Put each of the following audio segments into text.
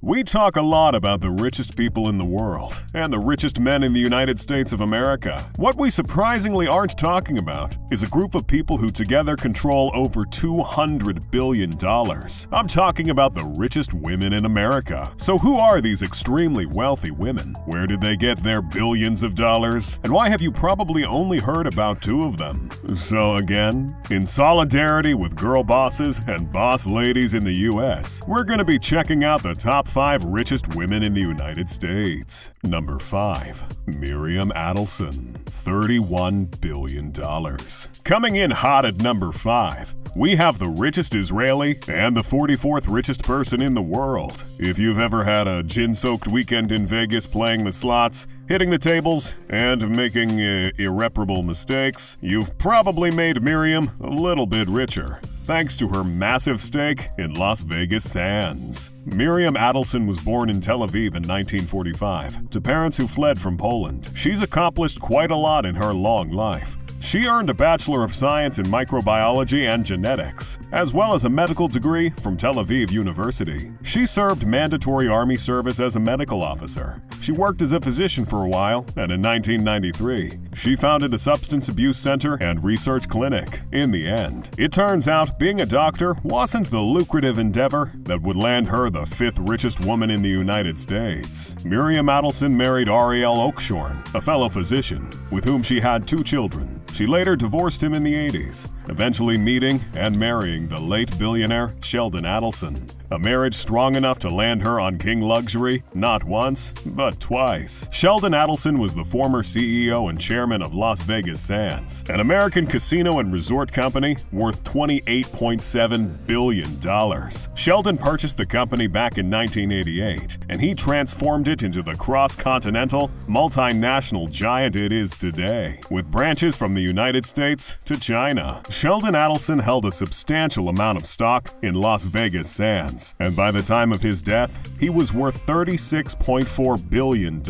We talk a lot about the richest people in the world and the richest men in the United States of America. What we surprisingly aren't talking about is a group of people who together control over $200 billion. I'm talking about the richest women in America. So who are these extremely wealthy women? Where did they get their billions of dollars? And why have you probably only heard about two of them? So again, in solidarity with girl bosses and boss ladies in the US, we're going to be checking out the top 5 richest women in the United States. Number 5. Miriam Adelson, $31 billion. Coming in hot at number 5, we have the richest Israeli and the 44th richest person in the world. If you've ever had a gin-soaked weekend in Vegas playing the slots, hitting the tables, and making irreparable mistakes, you've probably made Miriam a little bit richer, thanks to her massive stake in Las Vegas Sands. Miriam Adelson was born in Tel Aviv in 1945 to parents who fled from Poland. She's accomplished quite a lot in her long life. She earned a Bachelor of Science in Microbiology and Genetics, as well as a medical degree from Tel Aviv University. She served mandatory Army service as a medical officer. She worked as a physician for a while, and in 1993, she founded a substance abuse center and research clinic. In the end, it turns out being a doctor wasn't the lucrative endeavor that would land her the 5th richest woman in the United States. Miriam Adelson married Ariel Oakshorn, a fellow physician, with whom she had 2 children. She later divorced him in the 80s, eventually meeting and marrying the late billionaire Sheldon Adelson. A marriage strong enough to land her on King Luxury not once, but twice. Sheldon Adelson was the former CEO and chairman of Las Vegas Sands, an American casino and resort company worth $28.7 billion. Sheldon purchased the company back in 1988, and he transformed it into the cross-continental, multinational giant it is today, with branches from the United States to China. Sheldon Adelson held a substantial amount of stock in Las Vegas Sands, and by the time of his death, he was worth $36.4 billion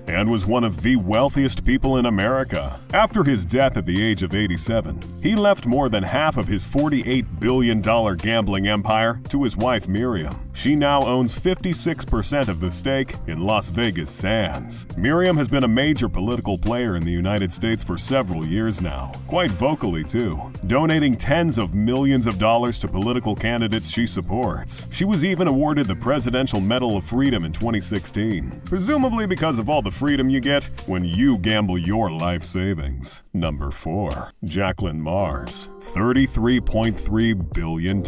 and was one of the wealthiest people in America. After his death at the age of 87, he left more than half of his $48 billion gambling empire to his wife Miriam. She now owns 56% of the stake in Las Vegas Sands. Miriam has been a major political player in the United States for several years now, quite vocally too, donating tens of millions of dollars to political candidates she supports. She was even awarded the Presidential Medal of Freedom in 2016, presumably because of all the freedom you get when you gamble your life savings. Number 4. Jacqueline Mars, $33.3 billion.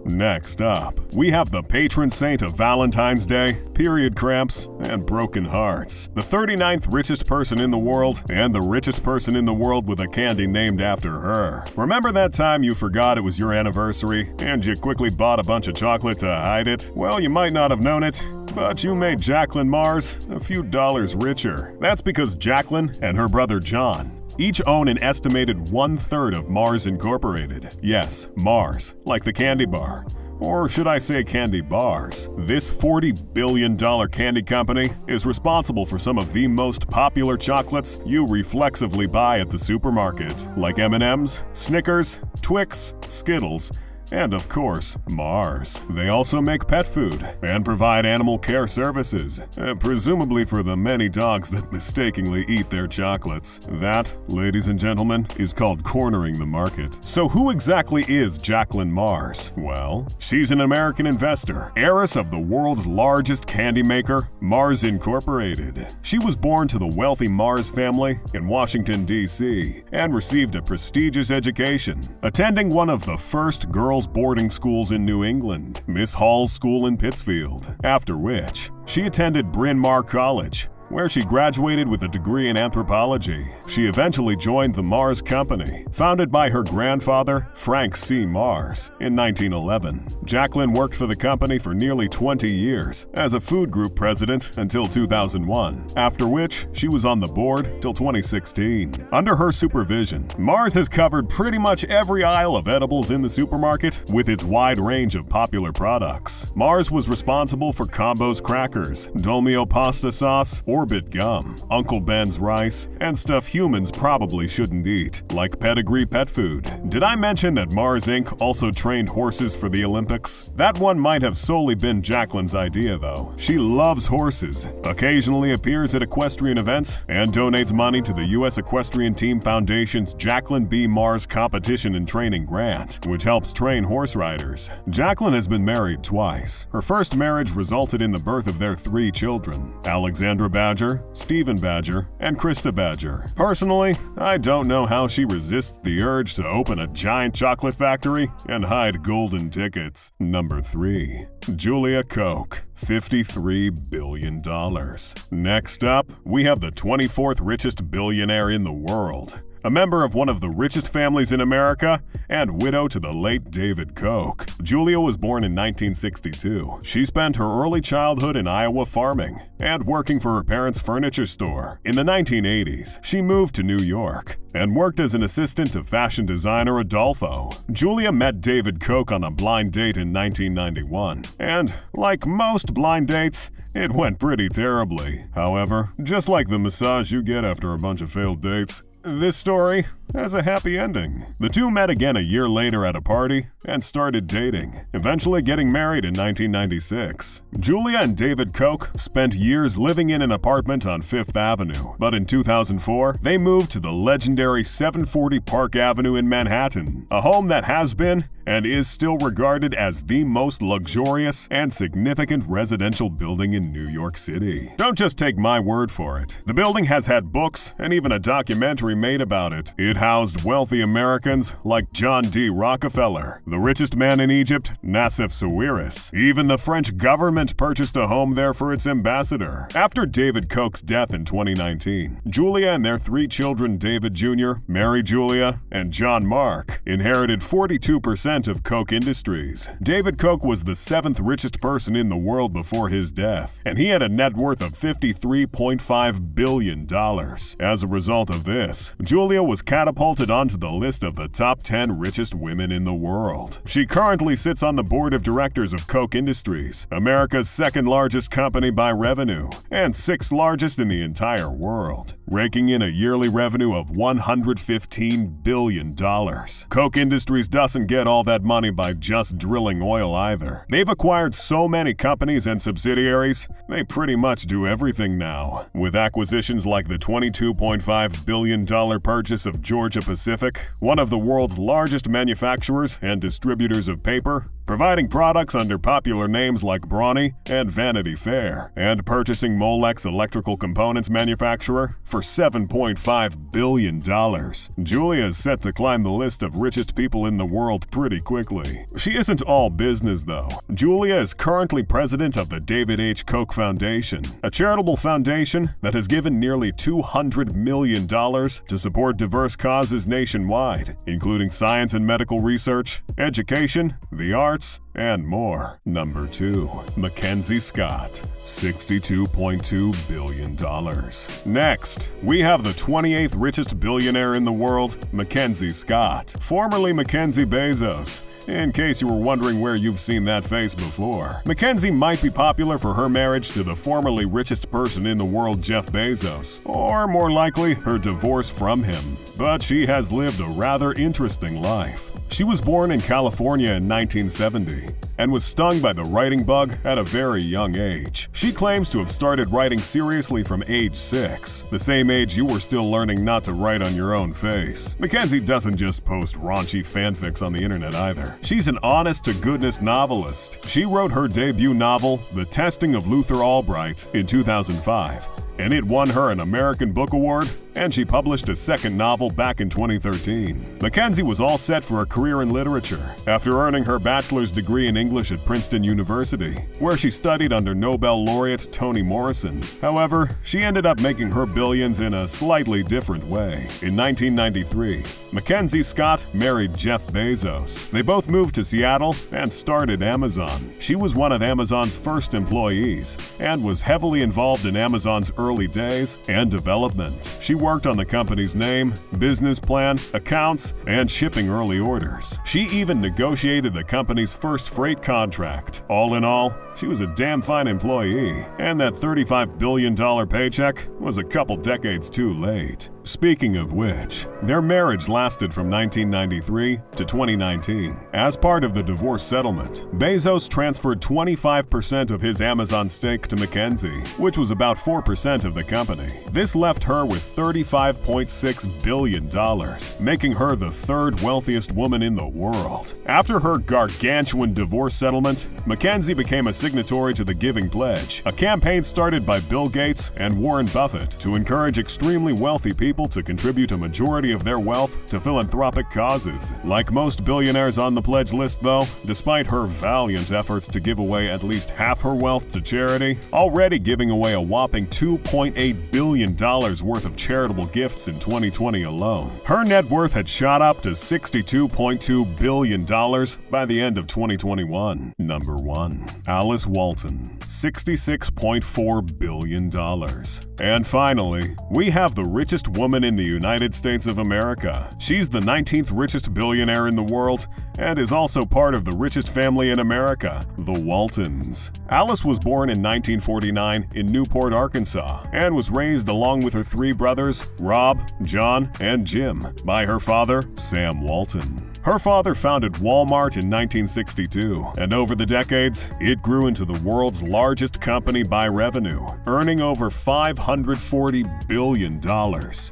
Next up, we have the patron saint of Valentine's Day, period cramps, and broken hearts. The 39th richest person in the world and the richest person in the world with a candy named after her. Remember that time you forgot it was your anniversary and you quickly bought a bunch of chocolate to hide it? Well, you might not have known it, but you made Jacqueline Mars a few dollars richer. That's because Jacqueline and her brother John each own an estimated 1/3 of Mars Incorporated. Yes, Mars, like the candy bar. Or should I say candy bars? This $40 billion candy company is responsible for some of the most popular chocolates you reflexively buy at the supermarket, like M&M's, Snickers, Twix, Skittles, and of course, Mars. They also make pet food and provide animal care services, presumably for the many dogs that mistakenly eat their chocolates. That, ladies and gentlemen, is called cornering the market. So who exactly is Jacqueline Mars? Well, she's an American investor, heiress of the world's largest candy maker, Mars Incorporated. She was born to the wealthy Mars family in Washington, D.C., and received a prestigious education, attending one of the first girls' boarding schools in New England, Miss Hall's School in Pittsfield, after which she attended Bryn Mawr College, where she graduated with a degree in anthropology. She eventually joined the Mars Company, founded by her grandfather, Frank C. Mars, in 1911. Jacqueline worked for the company for nearly 20 years as a food group president until 2001, after which she was on the board till 2016. Under her supervision, Mars has covered pretty much every aisle of edibles in the supermarket with its wide range of popular products. Mars was responsible for Combo's crackers, Dolmio pasta sauce, or Orbit gum, Uncle Ben's rice, and stuff humans probably shouldn't eat, like pedigree pet food. Did I mention that Mars Inc. also trained horses for the Olympics? That one might have solely been Jacqueline's idea, though. She loves horses, occasionally appears at equestrian events, and donates money to the U.S. Equestrian Team Foundation's Jacqueline B. Mars Competition and Training Grant, which helps train horse riders. Jacqueline has been married twice. Her first marriage resulted in the birth of their 3 children: Alexandra Badger, Stephen Badger, and Krista Badger. Personally, I don't know how she resists the urge to open a giant chocolate factory and hide golden tickets. Number 3. Julia Koch, $53 billion. Next up, we have the 24th richest billionaire in the world. A member of one of the richest families in America, and widow to the late David Koch. Julia was born in 1962. She spent her early childhood in Iowa farming and working for her parents' furniture store. In the 1980s, she moved to New York and worked as an assistant to fashion designer Adolfo. Julia met David Koch on a blind date in 1991, and like most blind dates, it went pretty terribly. However, just like the massage you get after a bunch of failed dates, this story has a happy ending. The two met again a year later at a party and started dating, eventually getting married in 1996. Julia and David Koch spent years living in an apartment on Fifth Avenue, but in 2004, they moved to the legendary 740 Park Avenue in Manhattan, a home that has been and is still regarded as the most luxurious and significant residential building in New York City. Don't just take my word for it. The building has had books and even a documentary made about it. It housed wealthy Americans like John D. Rockefeller, the richest man in Egypt, Nassef Sawiris. Even the French government purchased a home there for its ambassador. After David Koch's death in 2019, Julia and their 3 children, David Jr., Mary Julia, and John Mark, inherited 42% of Koch Industries. David Koch was the 7th richest person in the world before his death, and he had a net worth of $53.5 billion. As a result of this, Julia was catapulted onto the list of the top 10 richest women in the world. She currently sits on the board of directors of Koch Industries, America's 2nd largest company by revenue, and 6th largest in the entire world, raking in a yearly revenue of $115 billion. Koch Industries doesn't get all that money by just drilling oil either. They've acquired so many companies and subsidiaries, they pretty much do everything now. With acquisitions like the $22.5 billion purchase of Georgia Pacific, one of the world's largest manufacturers and distributors of paper, providing products under popular names like Brawny and Vanity Fair, and purchasing Molex electrical components manufacturer for $7.5 billion. Julia is set to climb the list of richest people in the world pretty quickly. She isn't all business though. Julia is currently president of the David H. Koch Foundation, a charitable foundation that has given nearly $200 million to support diverse causes nationwide, including science and medical research, education, the arts, and more. Number 2. Mackenzie Scott, $62.2 billion. Next, we have the 28th richest billionaire in the world, Mackenzie Scott, formerly Mackenzie Bezos. In case you were wondering where you've seen that face before. Mackenzie might be popular for her marriage to the formerly richest person in the world, Jeff Bezos, or more likely, her divorce from him. But she has lived a rather interesting life. She was born in California in 1970 and was stung by the writing bug at a very young age. She claims to have started writing seriously from age 6, the same age you were still learning not to write on your own face. Mackenzie doesn't just post raunchy fanfics on the internet either. She's an honest-to-goodness novelist. She wrote her debut novel, The Testing of Luther Albright, in 2005, and it won her an American Book Award, and she published a second novel back in 2013. Mackenzie was all set for a career in literature after earning her bachelor's degree in English at Princeton University, where she studied under Nobel laureate Toni Morrison. However, she ended up making her billions in a slightly different way. In 1993, Mackenzie Scott married Jeff Bezos. They both moved to Seattle and started Amazon. She was one of Amazon's first employees and was heavily involved in Amazon's early days and development. She worked on the company's name, business plan, accounts, and shipping early orders. She even negotiated the company's first freight contract. All in all, she was a damn fine employee, and that $35 billion paycheck was a couple decades too late. Speaking of which, their marriage lasted from 1993 to 2019. As part of the divorce settlement, Bezos transferred 25% of his Amazon stake to Mackenzie, which was about 4% of the company. This left her with $35.6 billion, making her the third wealthiest woman in the world. After her gargantuan divorce settlement, Mackenzie became a signatory to the Giving Pledge, a campaign started by Bill Gates and Warren Buffett to encourage extremely wealthy people to contribute a majority of their wealth to philanthropic causes. Like most billionaires on the pledge list, though, despite her valiant efforts to give away at least half her wealth to charity, already giving away a whopping $2.8 billion worth of charitable gifts in 2020 alone, her net worth had shot up to $62.2 billion by the end of 2021. Number 1. Alice Walton, $66.4 billion. And finally, we have the richest woman in the United States of America. She's the 19th richest billionaire in the world and is also part of the richest family in America, the Waltons. Alice was born in 1949 in Newport, Arkansas, and was raised along with her 3 brothers, Rob, John, and Jim, by her father, Sam Walton. Her father founded Walmart in 1962, and over the decades, it grew into the world's largest company by revenue, earning over $540 billion.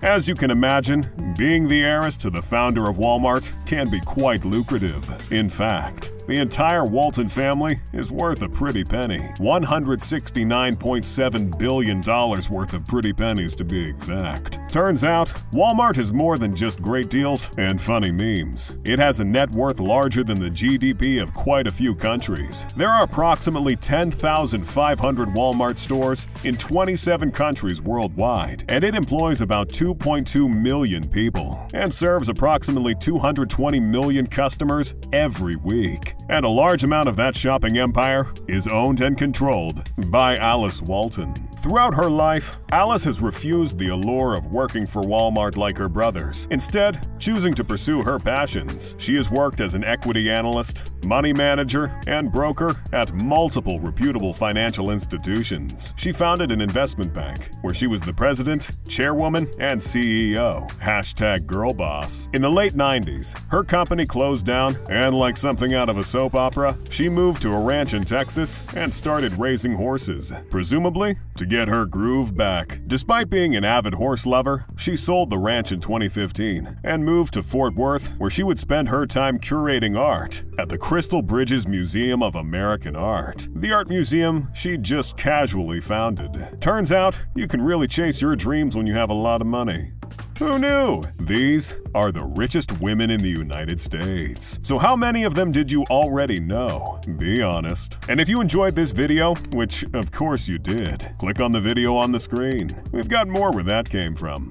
As you can imagine, being the heiress to the founder of Walmart can be quite lucrative. In fact, the entire Walton family is worth a pretty penny. $169.7 billion worth of pretty pennies to be exact. Turns out, Walmart is more than just great deals and funny memes. It has a net worth larger than the GDP of quite a few countries. There are approximately 10,500 Walmart stores in 27 countries worldwide, and it employs about 2.2 million people and serves approximately 220 million customers every week. And a large amount of that shopping empire is owned and controlled by Alice Walton. Throughout her life, Alice has refused the allure of working for Walmart like her brothers, instead choosing to pursue her passions. She has worked as an equity analyst, money manager, and broker at multiple reputable financial institutions. She founded an investment bank where she was the president, chairwoman, and CEO. #girlboss. In the late 90s, her company closed down, and like something out of a soap opera, she moved to a ranch in Texas and started raising horses, presumably to get her groove back. Despite being an avid horse lover, she sold the ranch in 2015 and moved to Fort Worth, where she would spend her time curating art at the Crystal Bridges Museum of American Art, the art museum she just casually founded. Turns out, you can really chase your dreams when you have a lot of money. Who knew? These are the richest women in the United States. So how many of them did you already know? Be honest. And if you enjoyed this video, which of course you did, click on the video on the screen. We've got more where that came from.